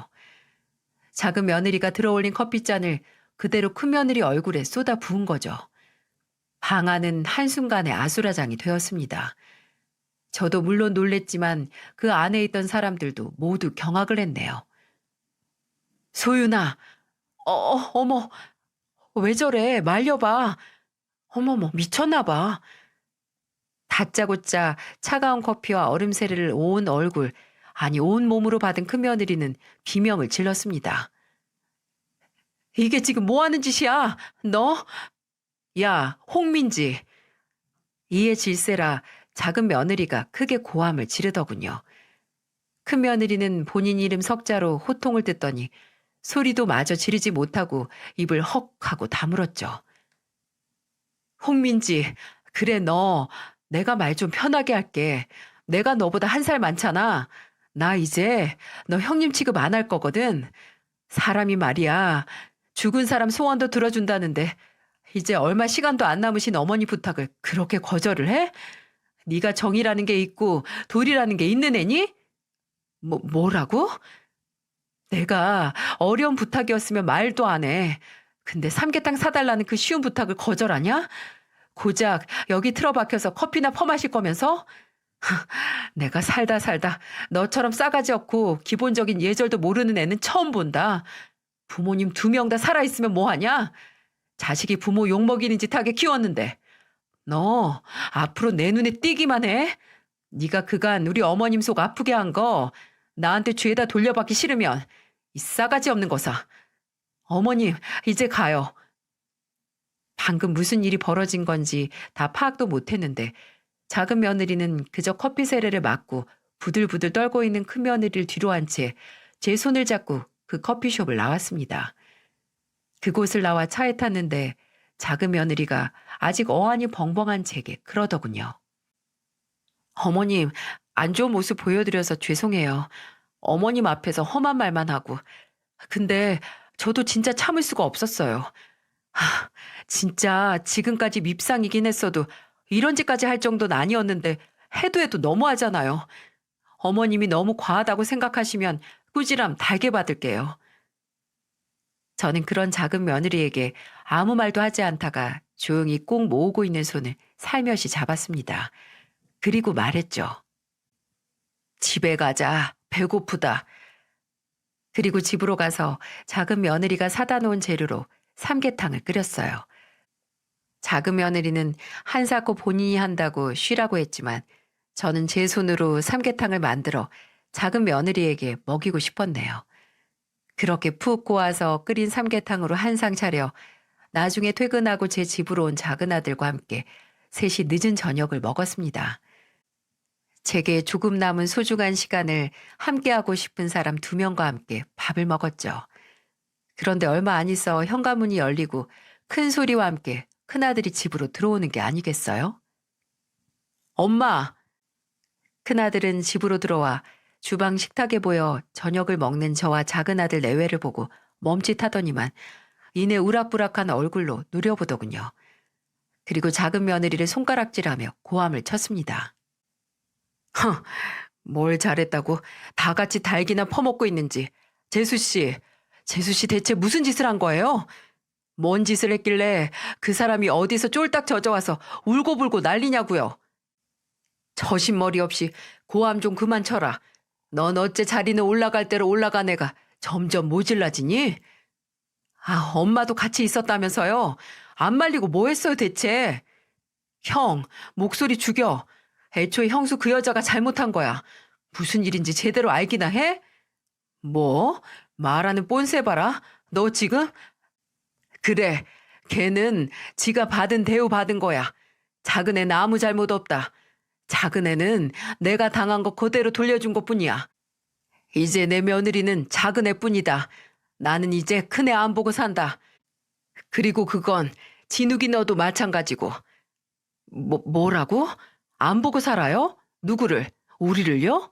작은 며느리가 들어 올린 커피잔을 그대로 큰 며느리 얼굴에 쏟아 부은 거죠. 방 안은 한순간에 아수라장이 되었습니다. 저도 물론 놀랬지만 그 안에 있던 사람들도 모두 경악을 했네요. 소윤아, 어머, 왜 저래? 말려봐. 어머머, 미쳤나 봐. 다짜고짜 차가운 커피와 얼음새를 온 얼굴, 아니 온 몸으로 받은 큰 며느리는 비명을 질렀습니다. 이게 지금 뭐 하는 짓이야? 너? 야, 홍민지. 이에 질세라 작은 며느리가 크게 고함을 지르더군요. 큰 며느리는 본인 이름 석자로 호통을 뜯더니 소리도 마저 지르지 못하고 입을 헉 하고 다물었죠. 홍민지, 그래 너. 내가 말 좀 편하게 할게. 내가 너보다 1살 많잖아. 나 이제 너 형님 취급 안 할 거거든. 사람이 말이야. 죽은 사람 소원도 들어준다는데 이제 얼마 시간도 안 남으신 어머니 부탁을 그렇게 거절을 해? 네가 정이라는 게 있고 도리라는 게 있는 애니? 뭐라고? 내가 어려운 부탁이었으면 말도 안 해. 근데 삼계탕 사달라는 그 쉬운 부탁을 거절하냐? 고작 여기 틀어박혀서 커피나 퍼마실 거면서? 내가 살다 너처럼 싸가지 없고 기본적인 예절도 모르는 애는 처음 본다. 부모님 2명 다 살아있으면 뭐하냐? 자식이 부모 욕먹이는 짓 하게 키웠는데. 너 앞으로 내 눈에 띄기만 해? 네가 그간 우리 어머님 속 아프게 한 거 나한테 죄다 돌려받기 싫으면 이 싸가지 없는 거사. 어머님 이제 가요. 방금 무슨 일이 벌어진 건지 다 파악도 못했는데 작은 며느리는 그저 커피 세례를 맞고 부들부들 떨고 있는 큰 며느리를 뒤로 한 채 제 손을 잡고 그 커피숍을 나왔습니다. 그곳을 나와 차에 탔는데 작은 며느리가 아직 어안이 벙벙한 제게 그러더군요. 어머님, 안 좋은 모습 보여드려서 죄송해요. 어머님 앞에서 험한 말만 하고. 근데 저도 진짜 참을 수가 없었어요. 하, 진짜 지금까지 밉상이긴 했어도 이런 짓까지 할 정도는 아니었는데 해도 너무하잖아요. 어머님이 너무 과하다고 생각하시면 꾸지람 달게 받을게요. 저는 그런 작은 며느리에게 아무 말도 하지 않다가 조용히 꼭 모으고 있는 손을 살며시 잡았습니다. 그리고 말했죠. 집에 가자. 배고프다. 그리고 집으로 가서 작은 며느리가 사다 놓은 재료로 삼계탕을 끓였어요. 작은 며느리는 한사코 본인이 한다고 쉬라고 했지만 저는 제 손으로 삼계탕을 만들어 작은 며느리에게 먹이고 싶었네요. 그렇게 푹 고아서 끓인 삼계탕으로 한상 차려 나중에 퇴근하고 제 집으로 온 작은 아들과 함께 셋이 늦은 저녁을 먹었습니다. 제게 조금 남은 소중한 시간을 함께하고 싶은 사람 2명과 함께 밥을 먹었죠. 그런데 얼마 안 있어 현관문이 열리고 큰 소리와 함께 큰아들이 집으로 들어오는 게 아니겠어요? 엄마! 큰아들은 집으로 들어와 주방 식탁에 보여 저녁을 먹는 저와 작은 아들 내외를 보고 멈칫하더니만 이내 우락부락한 얼굴로 노려보더군요. 그리고 작은 며느리를 손가락질하며 고함을 쳤습니다. 허, 뭘 잘했다고 다 같이 달기나 퍼먹고 있는지. 재수 씨 대체 무슨 짓을 한 거예요? 뭔 짓을 했길래 그 사람이 어디서 쫄딱 젖어와서 울고불고 난리냐고요. 처신머리 없이 고함 좀 그만 쳐라. 넌 어째 자리는 올라갈 대로 올라간 애가 점점 모질라지니? 아, 엄마도 같이 있었다면서요. 안 말리고 뭐 했어요 대체? 형, 목소리 죽여. 애초에 형수 그 여자가 잘못한 거야. 무슨 일인지 제대로 알기나 해? 뭐? 말하는 뽐새 봐라. 너 지금? 그래, 걔는 지가 받은 대우 받은 거야. 작은 애는 아무 잘못 없다. 작은 애는 내가 당한 거 그대로 돌려준 것뿐이야. 이제 내 며느리는 작은 애뿐이다. 나는 이제 큰 애 안 보고 산다. 그리고 그건 진욱이 너도 마찬가지고. 뭐라고? 안 보고 살아요? 누구를? 우리를요?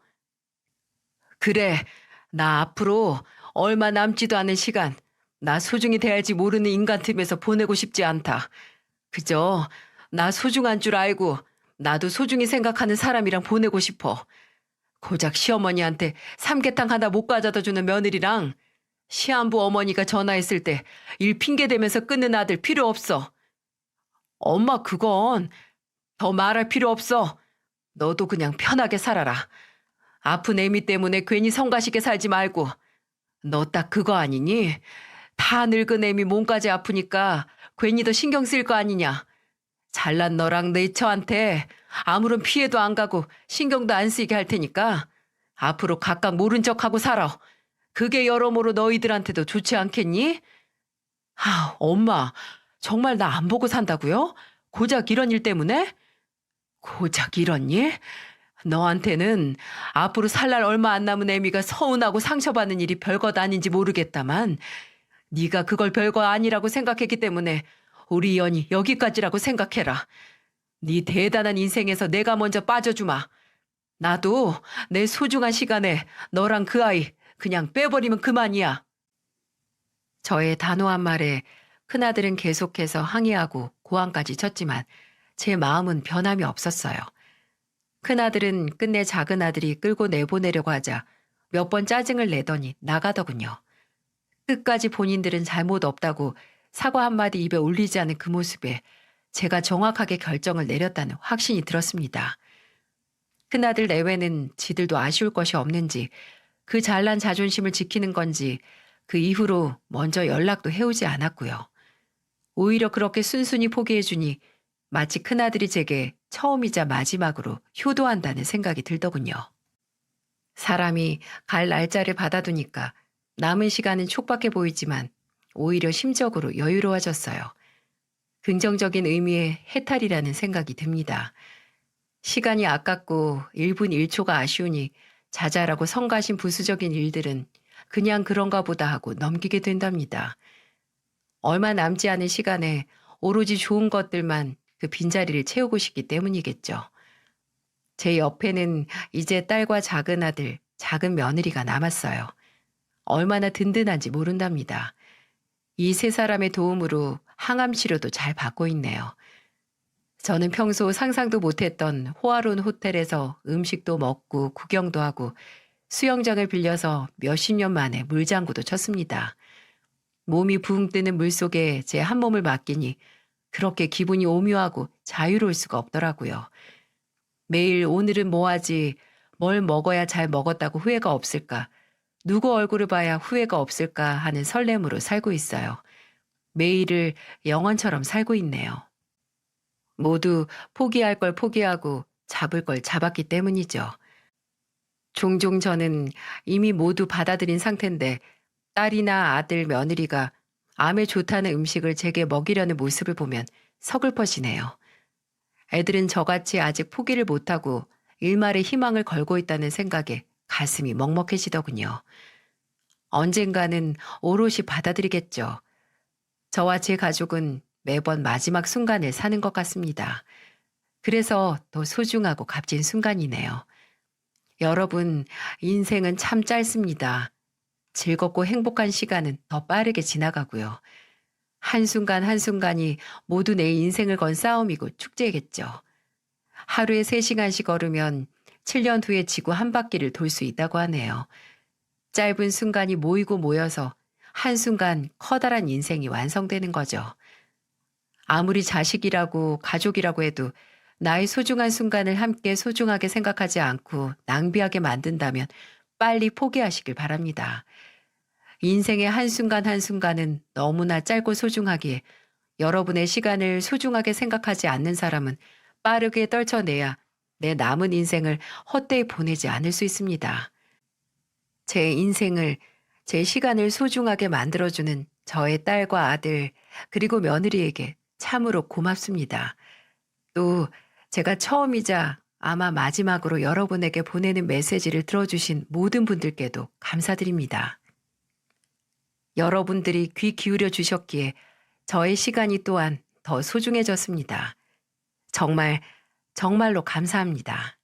그래, 나 앞으로 얼마 남지도 않은 시간, 나 소중히 대할지 모르는 인간 틈에서 보내고 싶지 않다. 그저 나 소중한 줄 알고 나도 소중히 생각하는 사람이랑 보내고 싶어. 고작 시어머니한테 삼계탕 하나 못 가져다 주는 며느리랑 시한부 어머니가 전화했을 때 일 핑계대면서 끊는 아들 필요 없어. 엄마 그건 더 말할 필요 없어. 너도 그냥 편하게 살아라. 아픈 애미 때문에 괜히 성가시게 살지 말고. 너 딱 그거 아니니? 다 늙은 애미 몸까지 아프니까 괜히 더 신경 쓸 거 아니냐. 잘난 너랑 내 처한테 아무런 피해도 안 가고 신경도 안 쓰이게 할 테니까 앞으로 각각 모른 척하고 살아. 그게 여러모로 너희들한테도 좋지 않겠니? 아, 엄마, 정말 나 안 보고 산다고요? 고작 이런 일 때문에? 고작 이런 일? 너한테는 앞으로 살 날 얼마 안 남은 애미가 서운하고 상처받는 일이 별것 아닌지 모르겠다만 네가 그걸 별거 아니라고 생각했기 때문에 우리 연이 여기까지라고 생각해라. 네 대단한 인생에서 내가 먼저 빠져주마. 나도 내 소중한 시간에 너랑 그 아이 그냥 빼버리면 그만이야. 저의 단호한 말에 큰아들은 계속해서 항의하고 고함까지 쳤지만 제 마음은 변함이 없었어요. 큰아들은 끝내 작은 아들이 끌고 내보내려고 하자 몇 번 짜증을 내더니 나가더군요. 끝까지 본인들은 잘못 없다고 사과 한마디 입에 올리지 않은 그 모습에 제가 정확하게 결정을 내렸다는 확신이 들었습니다. 큰아들 내외는 지들도 아쉬울 것이 없는지 그 잘난 자존심을 지키는 건지 그 이후로 먼저 연락도 해오지 않았고요. 오히려 그렇게 순순히 포기해주니 마치 큰아들이 제게 처음이자 마지막으로 효도한다는 생각이 들더군요. 사람이 갈 날짜를 받아두니까 남은 시간은 촉박해 보이지만 오히려 심적으로 여유로워졌어요. 긍정적인 의미의 해탈이라는 생각이 듭니다. 시간이 아깝고 1분 1초가 아쉬우니 자잘하고 성가신 부수적인 일들은 그냥 그런가 보다 하고 넘기게 된답니다. 얼마 남지 않은 시간에 오로지 좋은 것들만 그 빈자리를 채우고 싶기 때문이겠죠. 제 옆에는 이제 딸과 작은 아들, 작은 며느리가 남았어요. 얼마나 든든한지 모른답니다. 이 세 사람의 도움으로 항암 치료도 잘 받고 있네요. 저는 평소 상상도 못했던 호화로운 호텔에서 음식도 먹고 구경도 하고 수영장을 빌려서 몇십 년 만에 물장구도 쳤습니다. 몸이 붕 뜨는 물속에 제 한 몸을 맡기니 그렇게 기분이 오묘하고 자유로울 수가 없더라고요. 매일 오늘은 뭐 하지, 뭘 먹어야 잘 먹었다고 후회가 없을까, 누구 얼굴을 봐야 후회가 없을까 하는 설렘으로 살고 있어요. 매일을 영원처럼 살고 있네요. 모두 포기할 걸 포기하고 잡을 걸 잡았기 때문이죠. 종종 저는 이미 모두 받아들인 상태인데 딸이나 아들, 며느리가 암에 좋다는 음식을 제게 먹이려는 모습을 보면 서글퍼지네요. 애들은 저같이 아직 포기를 못하고 일말의 희망을 걸고 있다는 생각에 가슴이 먹먹해지더군요. 언젠가는 오롯이 받아들이겠죠. 저와 제 가족은 매번 마지막 순간을 사는 것 같습니다. 그래서 더 소중하고 값진 순간이네요. 여러분, 인생은 참 짧습니다. 즐겁고 행복한 시간은 더 빠르게 지나가고요. 한순간 한순간이 모두 내 인생을 건 싸움이고 축제겠죠. 하루에 3시간씩 걸으면 7년 후에 지구 한 바퀴를 돌 수 있다고 하네요. 짧은 순간이 모이고 모여서 한순간 커다란 인생이 완성되는 거죠. 아무리 자식이라고 가족이라고 해도 나의 소중한 순간을 함께 소중하게 생각하지 않고 낭비하게 만든다면 빨리 포기하시길 바랍니다. 인생의 한순간 한순간은 너무나 짧고 소중하기에 여러분의 시간을 소중하게 생각하지 않는 사람은 빠르게 떨쳐내야 내 남은 인생을 헛되이 보내지 않을 수 있습니다. 제 인생을, 제 시간을 소중하게 만들어주는 저의 딸과 아들, 그리고 며느리에게 참으로 고맙습니다. 또 제가 처음이자 아마 마지막으로 여러분에게 보내는 메시지를 들어주신 모든 분들께도 감사드립니다. 여러분들이 귀 기울여 주셨기에 저의 시간이 또한 더 소중해졌습니다. 정말, 정말로 감사합니다.